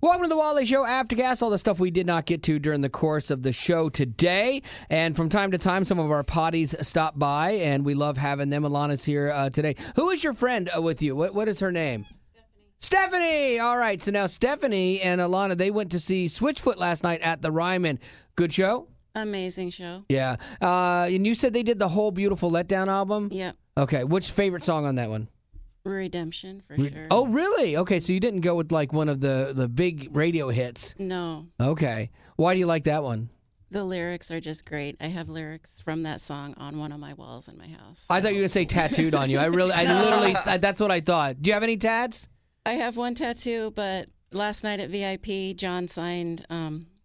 Welcome to the Wally Show Aftercast, all the stuff we did not get to during the course of the show today. And from time to time, some of our potties stop by, and we love having them. Alana's here today. Who is your friend with you? What is her name? Stephanie! All right, so now Stephanie and Alana, they went to see Switchfoot last night at the Ryman. Good show? Amazing show. Yeah. And you said they did the whole Beautiful Letdown album? Yep. Okay, which favorite song on that one? Redemption, for sure. Oh, really? Okay, so you didn't go with like one of the big radio hits. No. Okay. Why do you like that one? The lyrics are just great. I have lyrics from that song on one of my walls in my house. I thought you were going to say tattooed on you. Literally, that's what I thought. Do you have any tats? I have one tattoo, but last night at VIP, John signed,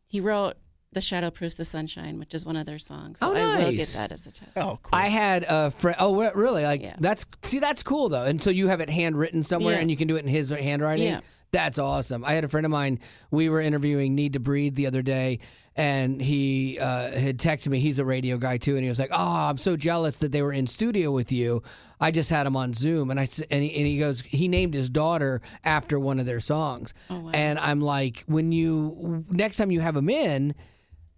he wrote The Shadow Proofs the Sunshine, which is one of their songs. So Oh, nice. I will get that as a tattoo. Oh, cool. I had a friend. Oh, really? Like Yeah. that's cool though. And so you have it handwritten somewhere, Yeah. and you can do it in his handwriting. Yeah. That's awesome. I had a friend of mine. We were interviewing Need to Breathe the other day, and he had texted me. He's a radio guy too, and he was like, "Oh, I'm so jealous that they were in studio with you. I just had him on Zoom." And he goes, he named his daughter after one of their songs. Oh, wow. And I'm like, next time you have him in,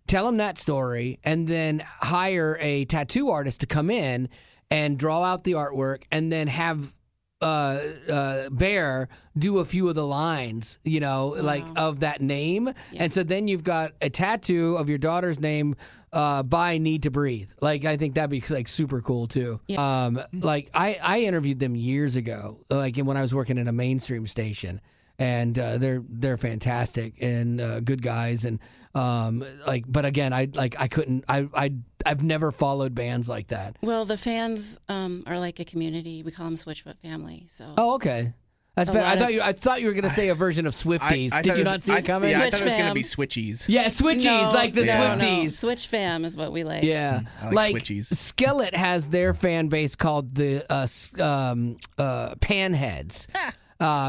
tell him that story, and then hire a tattoo artist to come in and draw out the artwork, and then have Bear do a few of the lines, like of that name. Yeah. And so then you've got a tattoo of your daughter's name by Need to Breathe. Like, I think that'd be like super cool too. Yeah. Like I interviewed them years ago, like when I was working at a mainstream station. And they're fantastic and good guys, and but again, I've never followed bands like that. Well, the fans are like a community. We call them Switchfoot family. So. Oh, okay. That's better. I thought you were going to say a version of Swifties. Did you not see it coming? Yeah, I Switch thought it was going to fam. be Switchies. Yeah, Switchies, like the Swifties. No. Switch fam is what we like. Yeah, I like Switchies. Skillet has their fan base called the Panheads.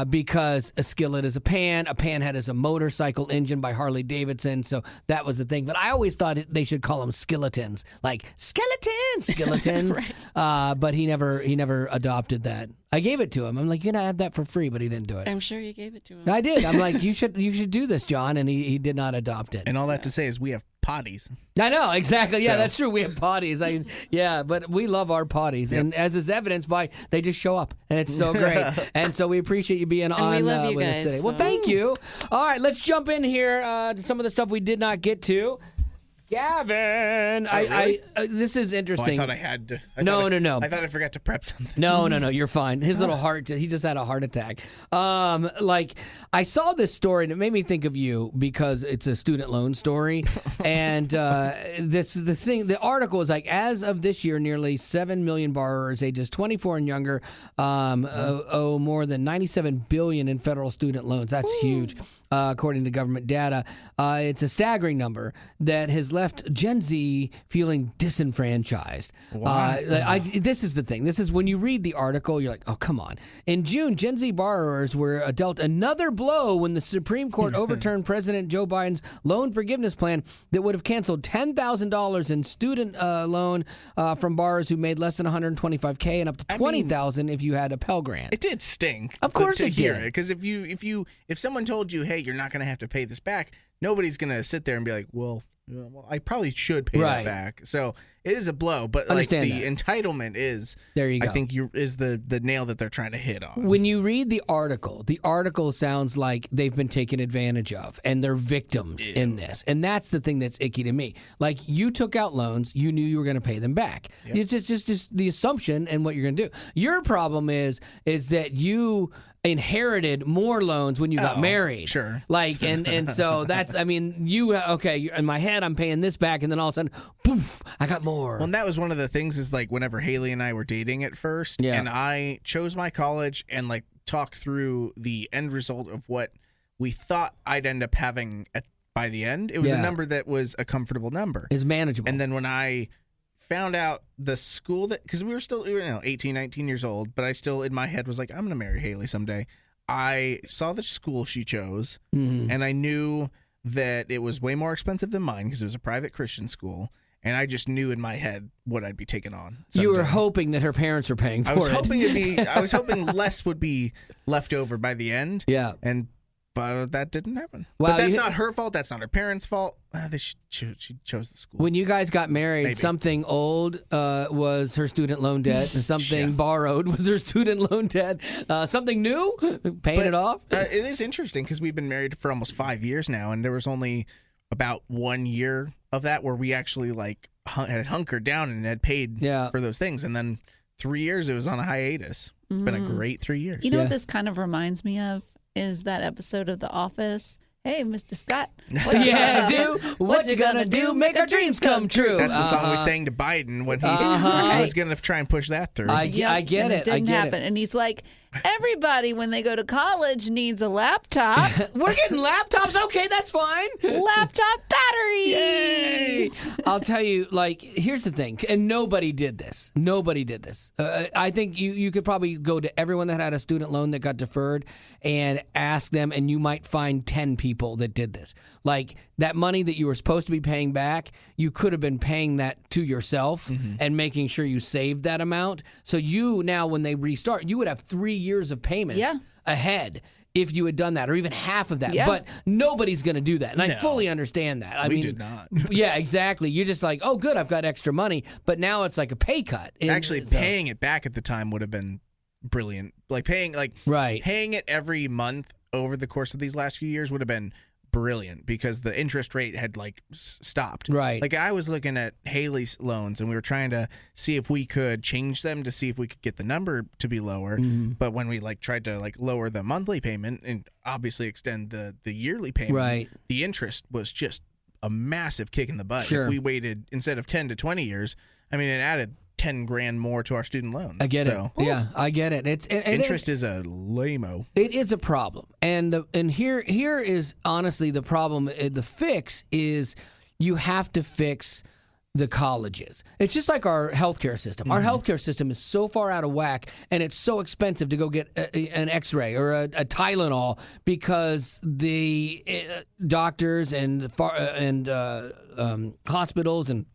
Because a skillet is a panhead is a motorcycle engine by Harley Davidson, so that was the thing. But I always thought they should call them skeletons, like skeletons. Right. But he never adopted that. I gave it to him. I'm like, I have that for free, but he didn't do it. I'm sure you gave it to him. I did. I'm like, you should do this, John, and he did not adopt it. And all that to say is we have potties. I know, exactly. Yeah, that's true. We have potties. But we love our potties. Yep. And as is evidenced by, they just show up, and it's so great. And so we appreciate you being on we love you with guys, us today. so. Well, thank you. All right, let's jump in here to some of the stuff we did not get to. Gavin, really? This is interesting. I thought I had to. No. I thought I forgot to prep something. No, you're fine. His little heart, he just had a heart attack. I saw this story, and it made me think of you because it's a student loan story. And the article is like, as of this year, nearly 7 million borrowers ages 24 and younger owe more than $97 billion in federal student loans. That's huge. According to government data, it's a staggering number that has left Gen Z feeling disenfranchised. Wow. This is the thing. This is when you read the article, you're like, oh, come on. In June, Gen Z borrowers were dealt another blow when the Supreme Court overturned President Joe Biden's loan forgiveness plan that would have canceled $10,000 in student loan from borrowers who made less than $125K and up to $20,000 if you had a Pell Grant. It did stink. Of course to it hear did. it, because if someone told you, hey, you're not going to have to pay this back, nobody's going to sit there and be like, well, I probably should pay that back. So it is a blow, but like the entitlement is, there you go. I think is the nail that they're trying to hit on. When you read the article sounds like they've been taken advantage of and they're victims in this. And that's the thing that's icky to me. Like, you took out loans, you knew you were going to pay them back. Yep. It's just the assumption and what you're going to do. Your problem is that you inherited more loans when you got married. Sure. Like, and so that's, in my head, I'm paying this back, and then all of a sudden, poof, I got more. Well, and that was one of the things is like whenever Haley and I were dating at first, and I chose my college and like talked through the end result of what we thought I'd end up having by the end. It was a number that was a comfortable number. It's manageable. And then when I found out the school because we were 18, 19 years old, but I still in my head was like, I'm going to marry Haley someday. I saw the school she chose, and I knew that it was way more expensive than mine because it was a private Christian school. And I just knew in my head what I'd be taking on someday. You were hoping that her parents were paying for it. I was hoping less would be left over by the end. Yeah. And But that didn't happen. Wow, but that's not her fault. That's not her parents' fault. She chose the school. When you guys got married, Maybe. something old was her student loan debt, and something borrowed was her student loan debt. Something new, paying it off. It is interesting because we've been married for almost 5 years now, and there was only about 1 year of that where we actually like had hunkered down and had paid for those things, and then 3 years it was on a hiatus. It's been a great 3 years. You know what this kind of reminds me of is that episode of The Office. Hey, Mr. Scott. What you gonna do? Make our dreams come true. That's the song we sang to Biden when he was going to try and push that through. I get it. It didn't happen. And he's like, everybody, when they go to college, needs a laptop. We're getting laptops. Okay, that's fine. Laptop batteries. Yay! I'll tell you, like, here's the thing, and nobody did this. I think you could probably go to everyone that had a student loan that got deferred and ask them, and you might find 10 people that did this. Like, that money that you were supposed to be paying back, you could have been paying that to yourself and making sure you saved that amount. So you now, when they restart, you would have 3 years of payments ahead if you had done that, or even half of that. Yeah. But nobody's going to do that. And I fully understand that. I mean, did not. Yeah, exactly. You're just like, oh, good, I've got extra money. But now it's like a pay cut. Actually, paying it back at the time would have been brilliant. Like paying it every month over the course of these last few years would have been brilliant because the interest rate had like stopped. Right. Like I was looking at Haley's loans and we were trying to see if we could change them to see if we could get the number to be lower. But when we like tried to like lower the monthly payment and obviously extend the yearly payment, the interest was just a massive kick in the butt. Sure. If we waited instead of 10 to 20 years, I mean, it added 10 grand more to our student loan. I get it. Yeah, I get it. Interest is a lame-o. It is a problem. And here is honestly the problem. The fix is you have to fix the colleges. It's just like our healthcare system. Our healthcare system is so far out of whack, and it's so expensive to go get an X-ray or a Tylenol because the doctors and hospitals and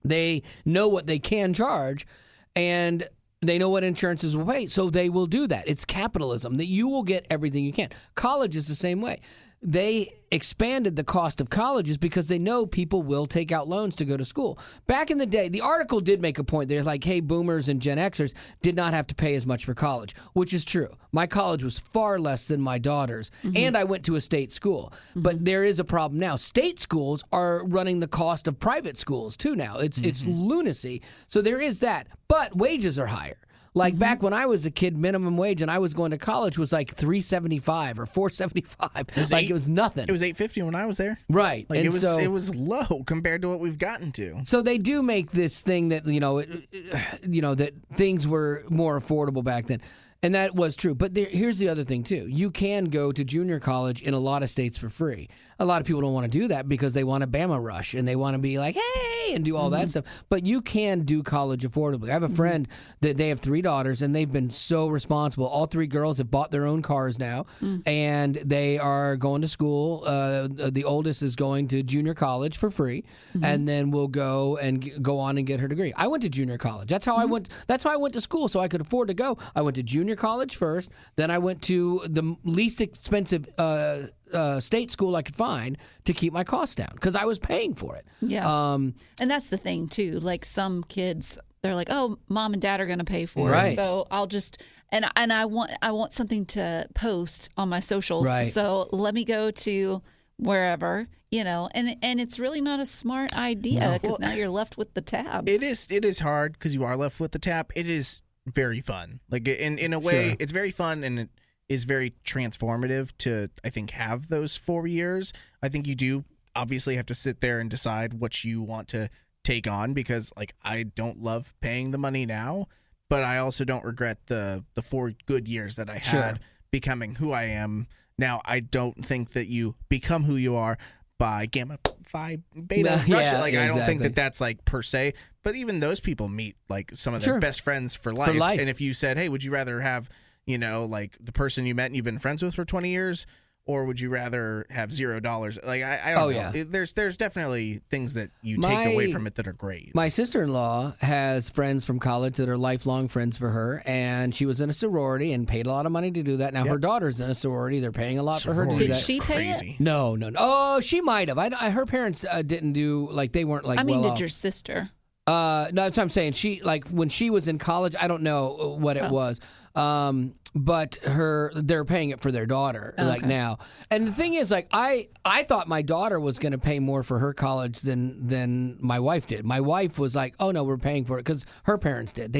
they know what they can charge, and they know what insurances will pay, so they will do that. It's capitalism, that you will get everything you can. College is the same way. They expanded the cost of colleges because they know people will take out loans to go to school. Back in the day, the article did make a point. They're like, hey, boomers and Gen Xers did not have to pay as much for college, which is true. My college was far less than my daughter's, and I went to a state school. But there is a problem now. State schools are running the cost of private schools, too, now. It's lunacy. So there is that. But wages are higher. Like back when I was a kid, minimum wage and I was going to college was like $3.75 or $4.75. It was nothing. It was $8.50 when I was there. Right. Like and it was low compared to what we've gotten to. So they do make this thing that that things were more affordable back then. And that was true. But here's the other thing, too. You can go to junior college in a lot of states for free. A lot of people don't want to do that because they want a Bama rush and they want to be like, hey, and do all that stuff. But you can do college affordably. I have a friend that they have 3 daughters, and they've been so responsible. All 3 girls have bought their own cars now, and they are going to school. The oldest is going to junior college for free, and then will go on and get her degree. I went to junior college. That's how I went. That's how I went to school, so I could afford to go. I went to junior college first, then I went to the least expensive state school I could find to keep my costs down because I was paying for it. Yeah. And that's the thing too. Like some kids, they're like, "Oh, mom and dad are going to pay for it, so I'll just." And I want something to post on my socials, so let me go to wherever, and it's really not a smart idea because now you're left with the tab. It is hard because you are left with the tab. It is very fun. Like in a way, it's very fun and it is very transformative to, I think, have those 4 years. I think you do obviously have to sit there and decide what you want to take on because, like, I don't love paying the money now, but I also don't regret the 4 good years that I had becoming who I am now. I don't think that you become who you are by Gamma Phi Beta Russia. I don't think that that's like per se, but even those people meet like some of their best friends for life. And if you said, hey, would you rather have, like the person you met and you've been friends with for 20 years or would you rather have $0? Like I don't know. Yeah. There's definitely things that you take away from it that are great. My sister-in-law has friends from college that are lifelong friends for her, and she was in a sorority and paid a lot of money to do that. Now her daughter's in a sorority; they're paying a lot for her to do Did that. she pay Crazy. it? No. Oh, she might have. Her parents didn't do like they weren't like. I mean, well did off. your sister? No, that's what I'm saying. She like when she was in college. I don't know what it was, but they're paying it for their daughter like now. And the thing is, like I thought my daughter was going to pay more for her college than my wife did. My wife was like, "Oh no, we're paying for it," because her parents did.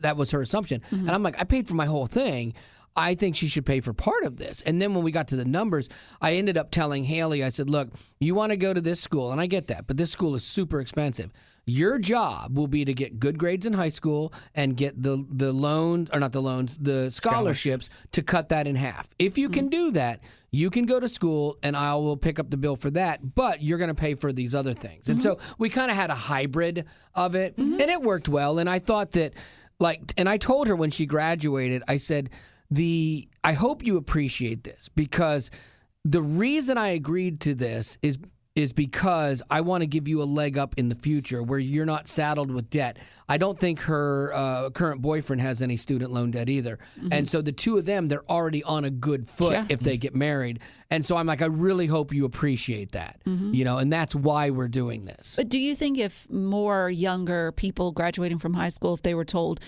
That was her assumption, and I'm like, I paid for my whole thing. I think she should pay for part of this. And then when we got to the numbers, I ended up telling Haley, I said, look, you want to go to this school, and I get that, but this school is super expensive. Your job will be to get good grades in high school and get the loans, or not the loans, the scholarships to cut that in half. If you can do that, you can go to school and I will pick up the bill for that, but you're going to pay for these other things. And so we kind of had a hybrid of it, and it worked well. And I thought that, and I told her when she graduated, I said, I hope you appreciate this, because the reason I agreed to this is because I want to give you a leg up in the future where you're not saddled with debt. I don't think her current boyfriend has any student loan debt either. And so the two of them, they're already on a good foot if they get married. And so I'm like, I really hope you appreciate that, and that's why we're doing this. But do you think if more younger people graduating from high school, if they were told,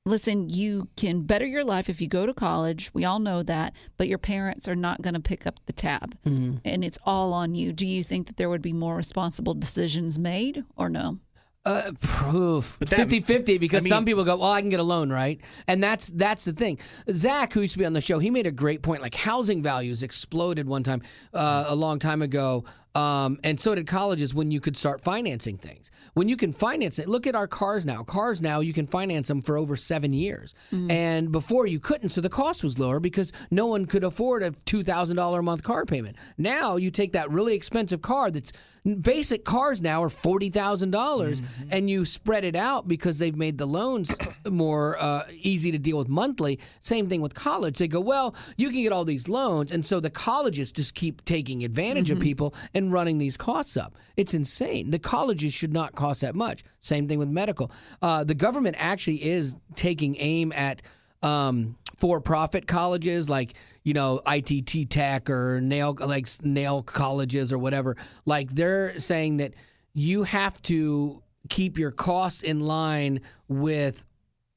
listen, you can better your life if you go to college. We all know that, but your parents are not going to pick up the tab, and it's all on you. Do you think that there would be more responsible decisions made, or no? 50-50, because some people go, well, I can get a loan, right? And that's the thing. Zach, who used to be on the show, he made a great point. Like, housing values exploded one time, a long time ago. And so did colleges when you could start financing things. When you can finance it, look at our cars now. Cars now, you can finance them for over 7 years. And before you couldn't, so the cost was lower because no one could afford a $2,000 a month car payment. Now you take that really expensive car that's basic cars now are $40,000 and you spread it out because they've made the loans more easy to deal with monthly. Same thing with college. They go, well, you can get all these loans. And so the colleges just keep taking advantage of people and running these costs up. It's insane. The colleges should not cost that much. Same thing with medical. The government actually is taking aim at for-profit colleges like, ITT Tech or nail colleges or whatever. Like, they're saying that you have to keep your costs in line with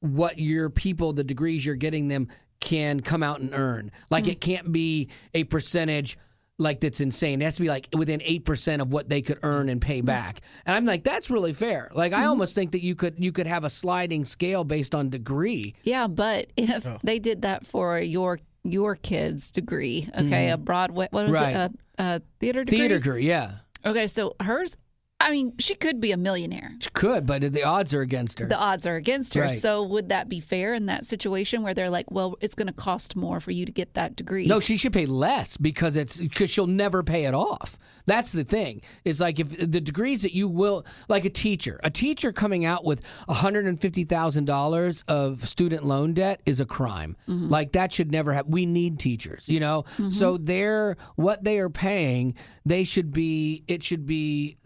what your people, the degrees you're getting them, can come out and earn. Like, it can't be a percentage that's insane. It has to be like within 8% of what they could earn and pay back. And I'm like, that's really fair. Like, I almost think that you could have a sliding scale based on degree. Yeah, but if they did that for your kid's degree, okay, a Broadway, what was it, a theater degree? Theater degree, yeah. Okay, so hers, I mean, she could be a millionaire. She could, but the odds are against her. The odds are against her. Right. So would that be fair in that situation where they're like, well, it's going to cost more for you to get that degree? No, she should pay less because she'll never pay it off. That's the thing. It's like if the degrees that you will, like a teacher coming out with $150,000 of student loan debt is a crime. Like, that should never happen. We need teachers, So what they are paying, it should be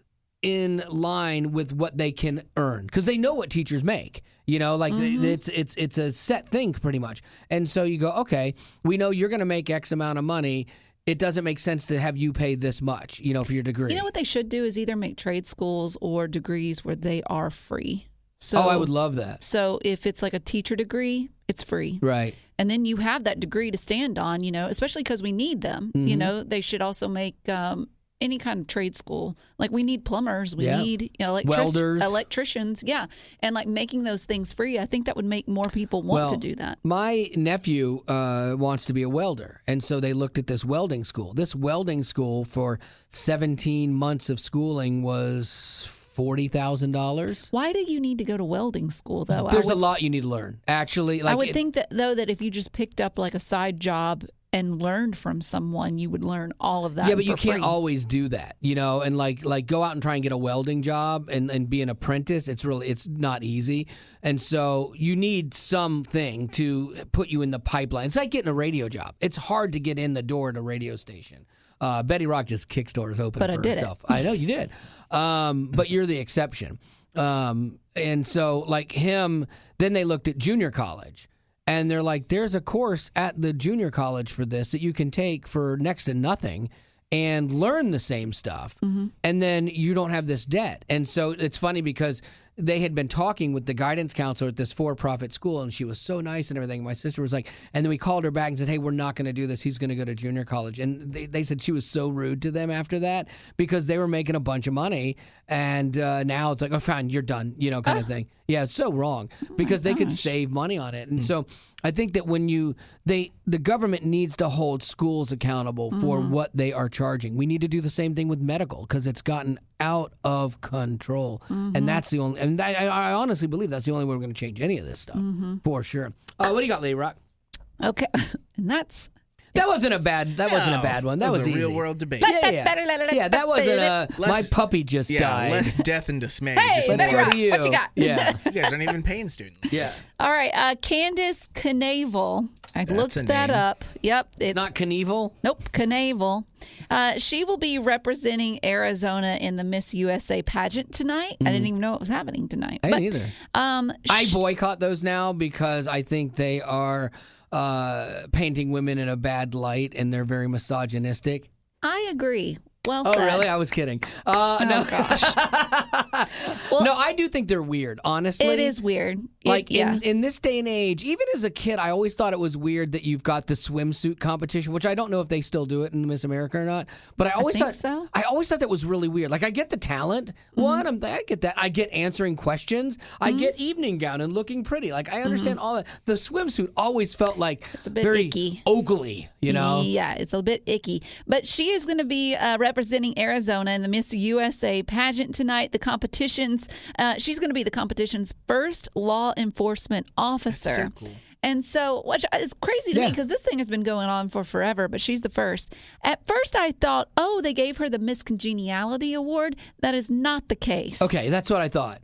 in line with what they can earn, because they know what teachers make. It's a set thing pretty much. And so you go, okay, we know you're going to make X amount of money. It doesn't make sense to have you pay this much, for your degree. You know what they should do is either make trade schools or degrees where they are free. So, I would love that. So if it's like a teacher degree, it's free. Right. And then you have that degree to stand on, especially because we need them. They should also make any kind of trade school. Like, we need plumbers, we need welders, electricians, and like making those things free. I think that would make more people want to do that. My nephew wants to be a welder, and so they looked at this welding school. This welding school for 17 months of schooling was $40,000. Why do you need to go to welding school, though? There's a lot you need to learn. Actually, I would think that, though, that if you just picked up like a side job and learned from someone, you would learn all of that. Yeah, but you can't free. always do that, and like go out and try and get a welding job and be an apprentice. It's not easy. And so you need something to put you in the pipeline. It's like getting a radio job. It's hard to get in the door at a radio station. Betty Rock just kicks doors open but for I did herself. It. I know you did. But you're the exception. And so like him, then they looked at junior college. And they're like, there's a course at the junior college for this that you can take for next to nothing and learn the same stuff. Mm-hmm. And then you don't have this debt. And so it's funny because they had been talking with the guidance counselor at this for-profit school, and she was so nice and everything. My sister was like, and then we called her back and said, hey, we're not going to do this. He's going to go to junior college. And they said she was so rude to them after that because they were making a bunch of money. And now it's like, oh, fine, you're done, kind of thing. Yeah, it's so wrong because they could save money on it. And so I think that when the government needs to hold schools accountable for what they are charging. We need to do the same thing with medical because it's gotten out of control. And that's the only, and I honestly believe that's the only way we're going to change any of this stuff for sure. What do you got, Lady Rock? Okay. And that wasn't a bad one. That was a easy. real world debate. Yeah, that wasn't my puppy just died. Less death and dismay. Hey, Let's go to you. What you got? Yeah. You guys aren't even paying students. Yeah. All right. Candace Kanavel. I looked that up. Yep. It's not Knievel? Nope. Kanavel. She will be representing Arizona in the Miss USA pageant tonight. I didn't even know it was happening tonight. I didn't either. I boycott those now because I think they are painting women in a bad light and they're very misogynistic. I agree. Well said. Oh, really? I was kidding. No. Gosh. Well, no, I do think they're weird, honestly. It is weird. In this day and age, even as a kid, I always thought it was weird that you've got the swimsuit competition, which I don't know if they still do it in Miss America or not. But I always thought so. I always thought that was really weird. Like I get the talent. I get that. I get answering questions. I get evening gown and looking pretty. Like I understand all that. The swimsuit always felt like it's a bit very icky. Ogly, Yeah, it's a bit icky. But she is going to be representing Arizona in the Miss USA pageant tonight. The competition's she's going to be the competition's first law enforcement officer. That's so cool. And so, which is crazy to me because this thing has been going on for forever, but she's the first. At first, I thought, they gave her the Miss Congeniality Award. That is not the case. Okay, that's what I thought.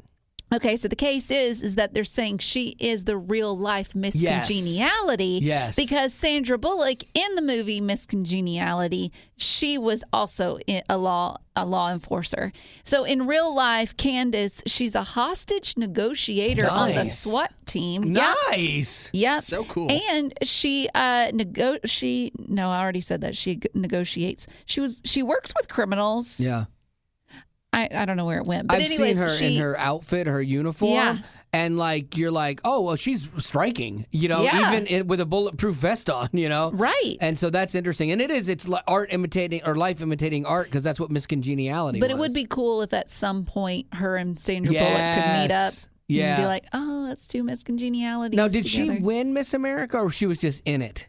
Okay, so the case is that they're saying she is the real life Miss Congeniality. Yes. Because Sandra Bullock in the movie Miss Congeniality, she was also a law enforcer. So in real life, Candace, she's a hostage negotiator on the SWAT team. Nice. Yep. So cool. And she I already said that she negotiates. She works with criminals. Yeah. I don't know where it went. But I've anyways, seen her in her outfit, her uniform. Yeah. And you're like, oh, well, she's striking, Yeah. even with a bulletproof vest on, Right. And so that's interesting. And it's art imitating or life imitating art because that's what Miss Congeniality But was. it would be cool if at some point her and Sandra Bullock could meet up. Yeah. And be like, let's do Miss Congeniality. Now, did she win Miss America or she was just in it?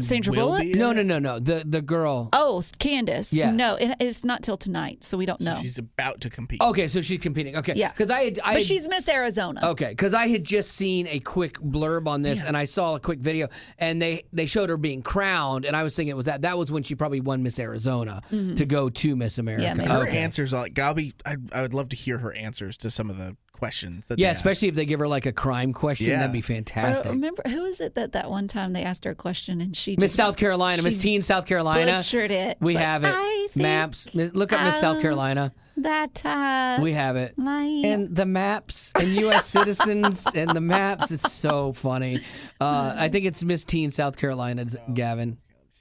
Sandra Bullock? No. The girl. Oh, Candace. Yes. No, it's not till tonight, so we don't know. So she's about to compete. Okay, so she's competing. Okay. Yeah. Because but she's Miss Arizona. Okay, because I had just seen a quick blurb on this, and I saw a quick video, and they showed her being crowned, and I was thinking it was that was when she probably won Miss Arizona to go to Miss America. Yeah, maybe her so. answers are I would love to hear her answers to some of the questions that especially if they give her a crime question, that'd be fantastic. Remember, who is it that one time they asked her a question and she Miss South Carolina, Miss Teen South Carolina. Butchered it. We have it. Maps. Look up Miss South Carolina. We have it. And the maps and U.S. citizens and the maps. It's so funny. I think it's Miss Teen South Carolina, Gavin.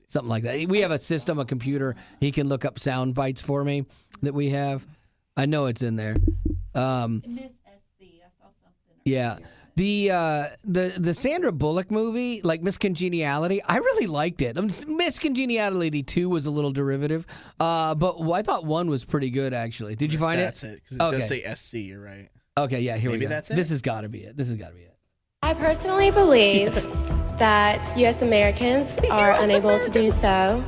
Something like that. We have a system, a computer. He can look up sound bites for me that we have. I know it's in there. Miss SC. I saw something. Yeah. The Sandra Bullock movie, like Miss Congeniality, I really liked it. Miss Congeniality 2 was a little derivative, but I thought 1 was pretty good, actually. Did you find That's it, because it does say SC, you're right. Okay, yeah, here we Maybe go. that's it? This has got to be it. I personally believe that U.S. Americans are unable to do so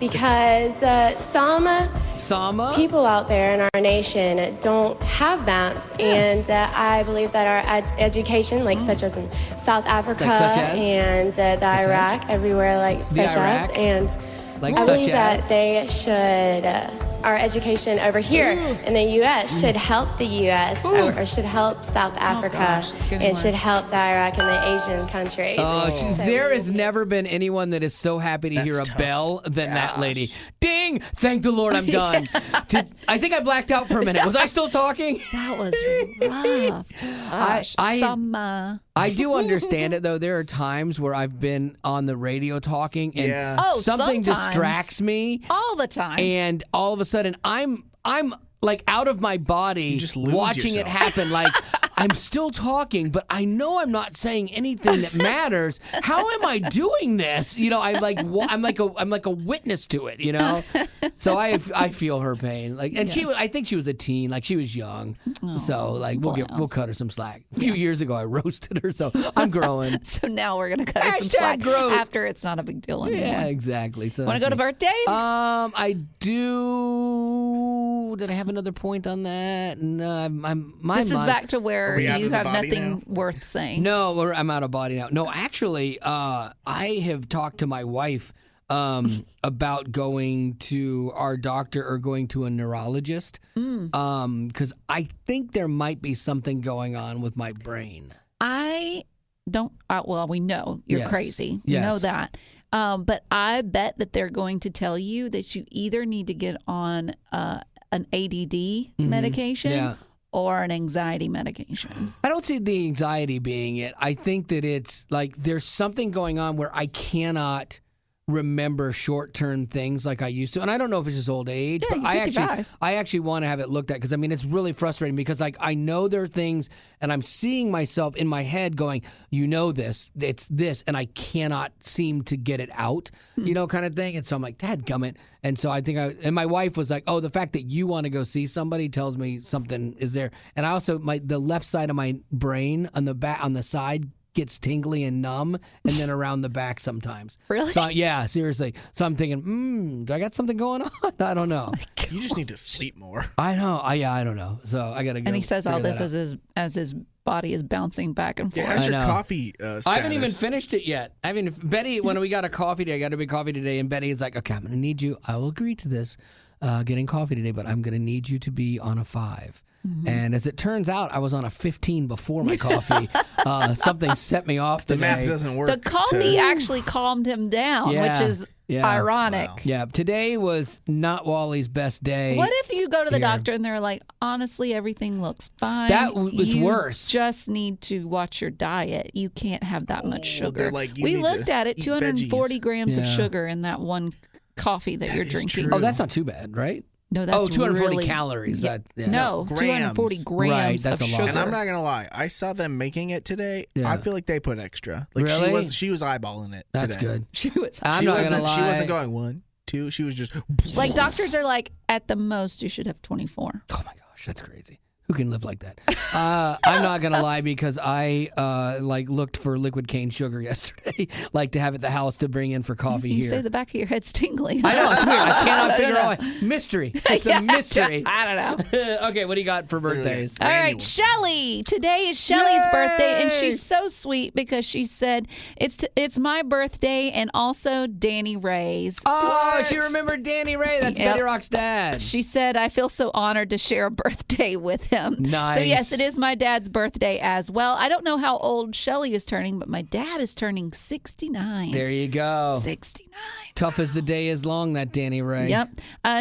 because some Sama? people out there in our nation don't have maps, Yes. and I believe that our education, like such as in South Africa Like such as? and the Iraq, everywhere like The such Iraq? as, and Like I such believe as? that they should. Our education over here in the U.S. should help the U.S. or should help South Africa gosh, it's getting and worse. should help the Iraq and the Asian countries. There has never been anyone that is so happy to hear a That's tough. bell than that lady. Ding! Thank the Lord, I'm done. I think I blacked out for a minute. Was I still talking? That was rough. Gosh, Sama. I do understand it, though. There are times where I've been on the radio talking and Yeah. Oh, something sometimes. distracts me, All the time. and all of a sudden I'm like out of my body just lose watching it yourself. happen. Like I'm still talking, but I know I'm not saying anything that matters. How am I doing this? You know, I'm like a witness to it. You know, so I feel her pain. Like, and I think she was a teen. Like she was young. So like we'll cut her some slack. A few years ago I roasted her, so I'm growing. So now we're going to cut her some Hashtag slack growth. after it's not a big deal anymore. Yeah, exactly. So Want to that's go to me. birthdays? I do. Did I have another point on that? No, my This is mind- back to where Are we out you of the have body nothing worth saying. No, I'm out of body now. No, actually, I have talked to my wife about going to our doctor or going to a neurologist because I think there might be something going on with my brain. I don't. Well, we know you're Yes. crazy. We know Yes. that. But I bet that they're going to tell you that you either need to get on an ADD medication Yeah. or an anxiety medication. I don't see the anxiety being it. I think that it's like there's something going on where I cannot remember short-term things like I used to. And I don't know if it's just old age, Yeah, but you're 55. I actually want to have it looked at because I mean it's really frustrating because like I know there are things and I'm seeing myself in my head going, you know this, it's this, and I cannot seem to get it out, you know, kind of thing. And so I'm like, dadgummit. And so I think and my wife was like, oh, the fact that you want to go see somebody tells me something is there. And I also the left side of my brain on the side gets tingly and numb, and then around the back sometimes. Really? So, yeah, seriously. So I'm thinking, do I got something going on? I don't know. You just need to sleep more. I know. I don't know. So I gotta go. And he says all figure this that out. as his body is bouncing back and forth. Yeah, how's I your know. coffee status? I haven't even finished it yet. Betty, when we got a coffee today, I got a big coffee today, and Betty is like, okay, I'm going to need you. I will agree to this, getting coffee today, but I'm going to need you to be on a 5. And as it turns out, I was on a 15 before my coffee. Something set me off The today. math doesn't work. The coffee actually calmed him down, Yeah. which is Yeah. ironic. Wow. Yeah, today was not Wally's best day. What if you go to the Here. doctor and they're like, honestly, everything looks fine. It's You worse. Just need to watch your diet. You can't have that much sugar. they're like, you we need looked to at it, eat 240 veggies. grams of Yeah. sugar in that one coffee that you're is drinking. true. Oh, that's not too bad, right? No, that's 240 really, calories. Yeah. Yeah. No, Grams. 240 grams Right, that's of a lot. sugar. And I'm not gonna lie, I saw them making it today. Yeah. I feel like they put extra. Like Really? she was eyeballing it. That's today. good. She was I'm She not wasn't. gonna lie. She wasn't going 1, 2. She was just like doctors are like, at the most you should have 24. Oh my gosh, that's crazy. Who can live like that? I'm not gonna lie because I looked for liquid cane sugar yesterday, like to have at the house to bring in for coffee You here. say the back of your head's tingling. I know it's weird. I cannot I figure don't out mystery. It's Yeah, a mystery. I don't know. Okay, what do you got for birthdays? All right, Manual. Shelly. Today is Shelly's Yay! birthday, and she's so sweet because she said it's my birthday and also Danny Ray's. Oh, she remembered Danny Ray. That's Yep. Betty Rock's dad. She said, I feel so honored to share a birthday with him. Nice. So, yes, it is my dad's birthday as well. I don't know how old Shelly is turning, but my dad is turning 69. There you go. 69. Tough as the day is long, that Danny Ray. Yep.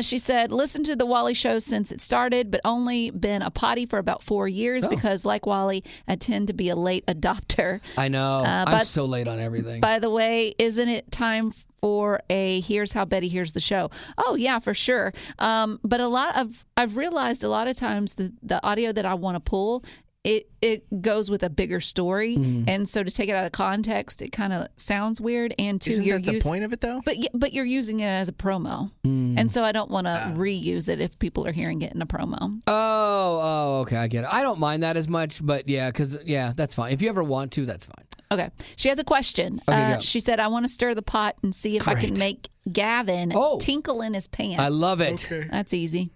She said, listen to the Wally show since it started, but only been a potty for about 4 years because, like Wally, I tend to be a late adopter. I know. I'm but- so late on everything. By the way, isn't it time for a Here's How Betty Hears the Show? Oh, yeah, for sure. But I've realized a lot of times the audio that I want to pull, it goes with a bigger story, and so to take it out of context, it kind of sounds weird. And two, Isn't you're that the point of it though? but you're using it as a promo, and so I don't want to reuse it if people are hearing it in a promo. Oh, okay, I get it. I don't mind that as much, but yeah, that's fine. If you ever want to, that's fine. Okay. She has a question. Okay, go. She said, I want to stir the pot and see if I can Great. make Gavin tinkle in his pants. I love it. Okay. That's easy.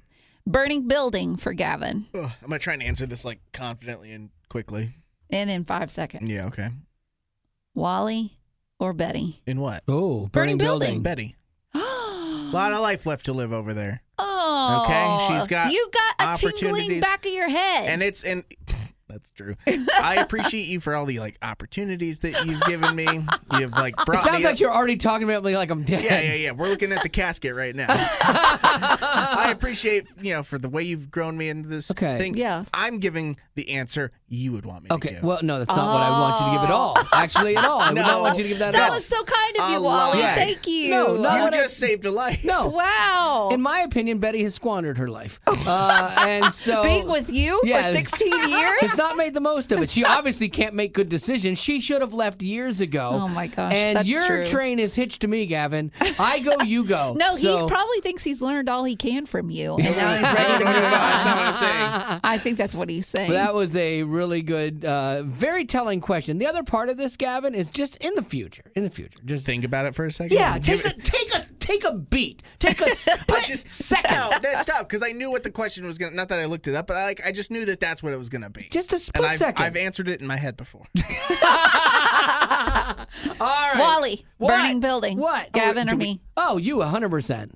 Burning building for Gavin. Ugh, I'm going to try and answer this like confidently and quickly. And in 5 seconds. Yeah, okay. Wally or Betty? In what? Oh, Burning burning building. building. Betty. A lot of life left to live over there. Oh. Okay, she's got You got a tingling opportunities. back of your head. And that's true. I appreciate you for all the like opportunities that you've given me. You've like brought It sounds me like up. you're already talking about me like I'm dead. Yeah. We're looking at the casket right now. I appreciate, for the way you've grown me into this thing. Yeah. I'm giving the answer you would want me to Okay, give. well, no, that's not what I want you to give at all. Actually, at all. I would not want you to give that at that all. was so kind of you, A Wally. lie. Thank you. No, no. you what I- just saved a life. No. Wow. In my opinion, Betty has squandered her life. And so Being with you Yeah. for 16 years? has not made the most of it. She obviously can't make good decisions. She should have left years ago. Oh, my gosh, And that's your true. train is hitched to me, Gavin. I go, you go. No, So- he probably thinks he's learned all he can from you, and now he's ready to No, move on. that's not what I'm saying. I think that's what he's saying. That was a really good, very telling question. The other part of this, Gavin, is just in the future. In the future, just Think about it for a second. yeah. Give Take a beat. Take a split second. Stop, because I knew what the question was gonna. Not that I looked it up, but I just knew that that's what it was gonna be. Just a and split second. I've answered it in my head before. All right. Wally, What? burning building. What? Gavin do or we- me? Oh, you 100%.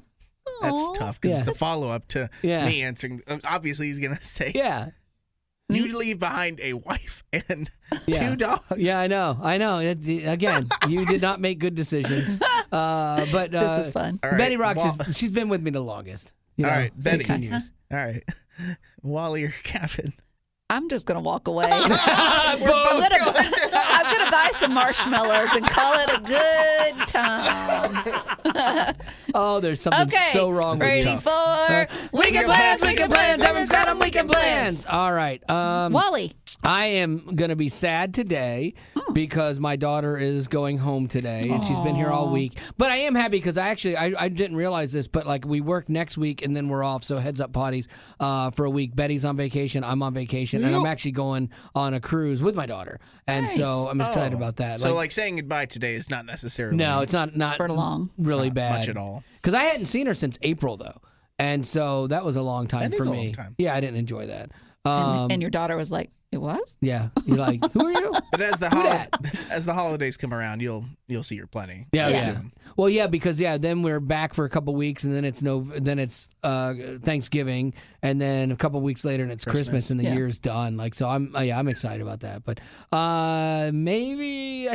That's tough because Yeah. it's a follow up to Yeah. me answering. Obviously, he's gonna say, Yeah. "You leave behind a wife and Yeah. 2 dogs." Yeah, I know. Again, you did not make good decisions. But This is fun. All right, Betty Rock, Wall- she's been with me the longest. You All know, right, Betty. 16 years. All right, Wally or Gavin? I'm just gonna walk away. I'm gonna buy some marshmallows and call it a good time. Oh, there's something Okay, so wrong with ready you. for Weekend plans, weekend plans. Everyone's got them weekend plans. All right. Wally. I am going to be sad today because my daughter is going home today and she's been here all week. But I am happy because I didn't realize this, but like we work next week and then we're off. So heads up potties for a week. Betty's on vacation. I'm on vacation. And I'm actually going on a cruise with my daughter. And so I'm excited about that. So, like saying goodbye today is not necessarily no, it's not For long. really not bad. much at all. Because I hadn't seen her since April, though. And so that was a long time That for is a me. long time. Yeah, I didn't enjoy that. And your daughter was like, it was? Yeah. You're like, who are you? But as the dat? as the holidays come around, you'll see her plenty. Yeah, I yeah. assume. Well, yeah, because then we're back for a couple weeks, and then it's Thanksgiving, and then a couple weeks later, and it's Christmas, and the Yeah. year's done. Like, so I'm excited about that. But I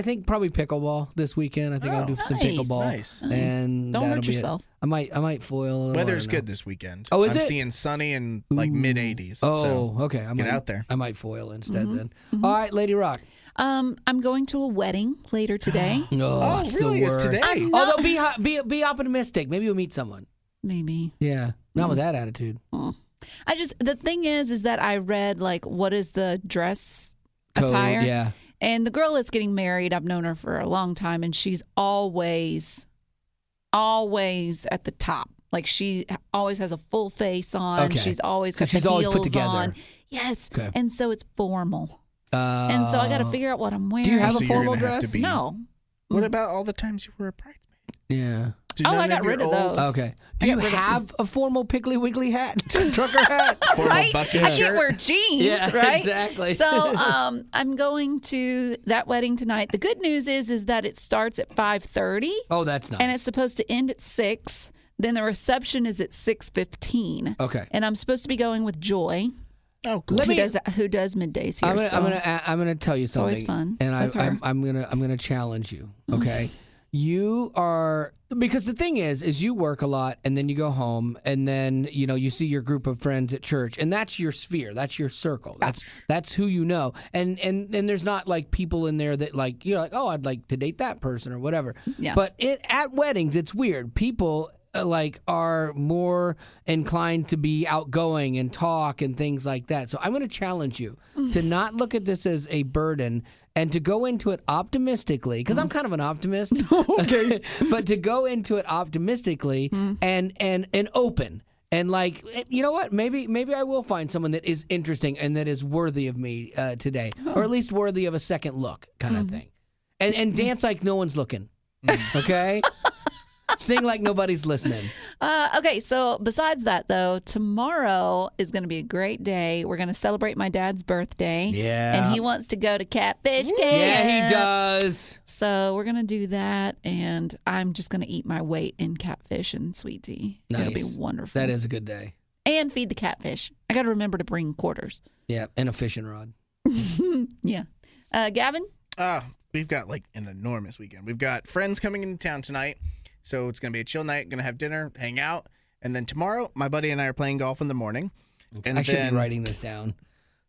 think probably pickleball this weekend. I think I'll do some nice. pickleball, Nice. and Don't that'll hurt be it. yourself. I might foil. A little, Weather's I don't know. good this weekend. Oh, is I'm it? seeing sunny and like mid 80s. Oh, so okay. I might, out there. I might foil instead then. All right, Lady Rock. I'm going to a wedding later today. Oh, it's really? the It's worst. today? I'm Although be optimistic. Maybe you'll meet someone. Maybe. Yeah, not with that attitude. The thing is that I read like what is the dress Code, attire? yeah. And the girl that's getting married, I've known her for a long time, and she's always at the top. Like she always has a full face on. Okay. She's always So got she's the always heels put together. on. Yes. Okay. And so it's formal. And so I got to figure out what I'm wearing. Do you have So a you're formal gonna have dress? to be- No. What about all the times you were a bridesmaid? Yeah. Do Oh, none I got your rid of old those. Okay. Do you have a formal Piggly Wiggly hat? Trucker hat? formal Right? bucket I shirt? can't wear jeans, Yeah, right? exactly. So I'm going to that wedding tonight. The good news is that it starts at 5:30 Oh, that's nice. and it's supposed to end at 6. Then the reception is at 6:15. Okay. And I'm supposed to be going with Joy, Oh, cool. Let me- who does middays here. I'm gonna tell you something. always fun And with her. I'm gonna challenge you. Okay. You are, because the thing is you work a lot and then you go home and then you see your group of friends at church and that's your sphere, that's your circle, that's who you know, and there's not like people in there that like you're like, oh, I'd like to date that person or whatever. Yeah. But at weddings it's weird. People like are more inclined to be outgoing and talk and things like that. So I'm going to challenge you to not look at this as a burden and to go into it optimistically, because I'm kind of an optimist. Okay. But to go into it optimistically and open. And like, you know what? Maybe I will find someone that is interesting and that is worthy of me today, or at least worthy of a second look, kind of thing. And dance like no one's looking. Okay? Sing like nobody's listening. Okay, so besides that, though, tomorrow is going to be a great day. We're going to celebrate my dad's birthday. Yeah. And he wants to go to Catfish Camp. Yeah, he does. So we're going to do that, and I'm just going to eat my weight in catfish and sweet tea. Nice. It'll be wonderful. That is a good day. And feed the catfish. I got to remember to bring quarters. Yeah, and a fishing rod. Yeah. Gavin? We've got like an enormous weekend. We've got friends coming into town tonight. So it's going to be a chill night, going to have dinner, hang out. And then tomorrow, my buddy and I are playing golf in the morning. Okay. And I should then, be writing this down.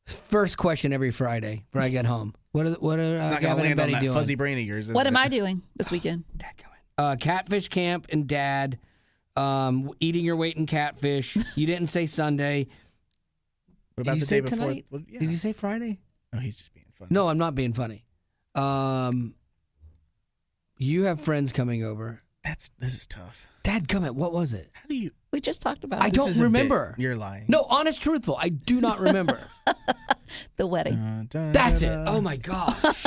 First question every Friday when I get home. What are It's not going to Gavin and land on Betty that doing? fuzzy brain of yours. What am I doing this weekend? Catfish camp and dad. Eating your weight in catfish. You didn't say Sunday. What about Did you the say day before? tonight? Well, yeah. Did you say Friday? No, he's just being funny. No, I'm not being funny. You have friends coming over. This is tough. Dadgummit, what was it? How do you? We just talked about I it. don't This is a remember. bit. You're lying. No, honest, truthful. I do not remember. The wedding. That's it. Oh my gosh.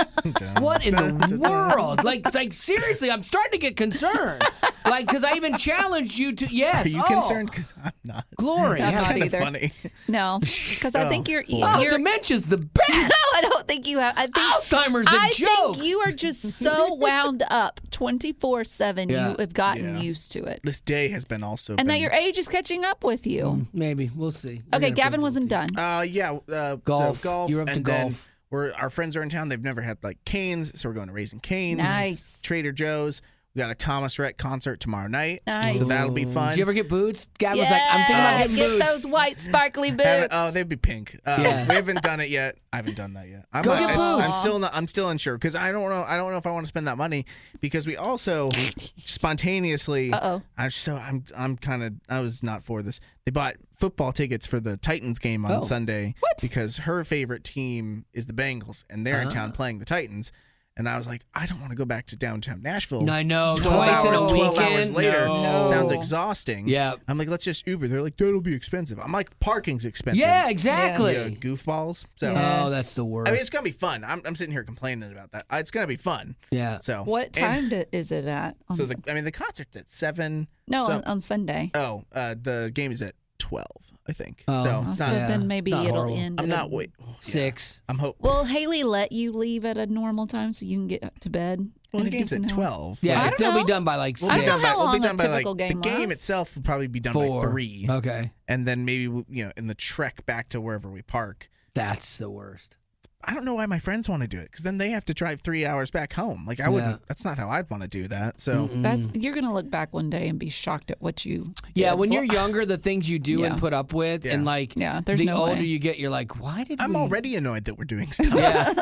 What in the world? Like seriously, I'm starting to get concerned. Like, because I even challenged you to, yes. Are you concerned? Because I'm not. Glory. That's Yeah. not Kind of either. funny. No, because I think you're Oh, dementia's the best. No, I don't think you have. I think Alzheimer's a I joke. think you are just so wound up 24/7. Yeah. You have gotten Yeah. used to it, This day has been also. and that been, your age is catching up with you. Maybe. We'll see. We're Okay, gonna Gavin feel wasn't guilty. done. Yeah. Golf. So golf. You're up to and then golf. our friends are in town. They've never had like Canes, so we're going to Raising Canes. Nice. Trader Joe's. We got a Thomas Rhett concert tomorrow night. Nice. So that'll be fun. Did you ever get boots? Gavin was like, I'm thinking about getting get boots. those white sparkly boots. They'd be pink. Yeah. We haven't done it yet. I haven't done that yet. Go get boots. I'm still unsure because I don't know if I want to spend that money because we also spontaneously. Uh-oh. I was not for this. They bought football tickets for the Titans game on Sunday because her favorite team is the Bengals and they're in town playing the Titans. And I was like, I don't want to go back to downtown Nashville. I know. 12 Twice in a hours, 12 weekend. hours later. No. Sounds exhausting. Yeah. I'm like, let's just Uber. They're like, that'll be expensive. I'm like, parking's expensive. Yeah, exactly. Yeah, goofballs. So Yeah. Oh, that's the worst. I mean, it's gonna be fun. I'm sitting here complaining about that. It's gonna be fun. Yeah. So What time is it at? On So the concert's at 7. no, so- on Sunday. The game is at 12, I think. Oh. So Oh, it's so not. Yeah. then maybe Not it'll horrible. end. I'm at not a- wait. 6. I'm hoping. Will Haley let you leave at a normal time so you can get to bed? Well, at the a game's at decent hour? 12. Yeah, I don't they'll know. be done by like 6. I don't know how we'll be long a done by like typical game the game lasts. itself will probably be done by 4. 3. Okay. And then maybe in the trek back to wherever we park. That's the worst. I don't know why my friends want to do it because then they have to drive 3 hours back home. Like I wouldn't. Yeah. That's not how I'd want to do that. So You're gonna look back one day and be shocked at what you. Yeah, did. when you're younger, the things you do Yeah. and put up with, Yeah. and like Yeah, there's the no older way. you get, you're like, why did I'm we? already annoyed that we're doing stuff.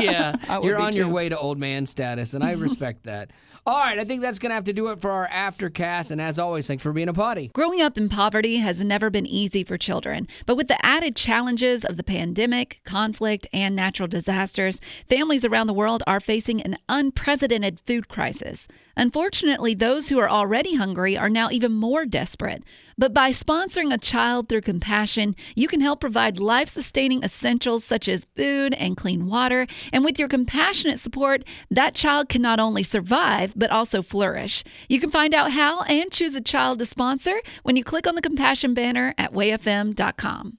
Yeah. I would You're be on your too. way to old man status, and I respect that. All right, I think that's going to have to do it for our Aftercast. And as always, thanks for being a potty. Growing up in poverty has never been easy for children, but with the added challenges of the pandemic, conflict, and natural disasters, families around the world are facing an unprecedented food crisis. Unfortunately, those who are already hungry are now even more desperate. But by sponsoring a child through compassion, you can help provide life-sustaining essentials such as food and clean water. And with your compassionate support, that child can not only survive, but also flourish. You can find out how and choose a child to sponsor when you click on the compassion banner at wayfm.com.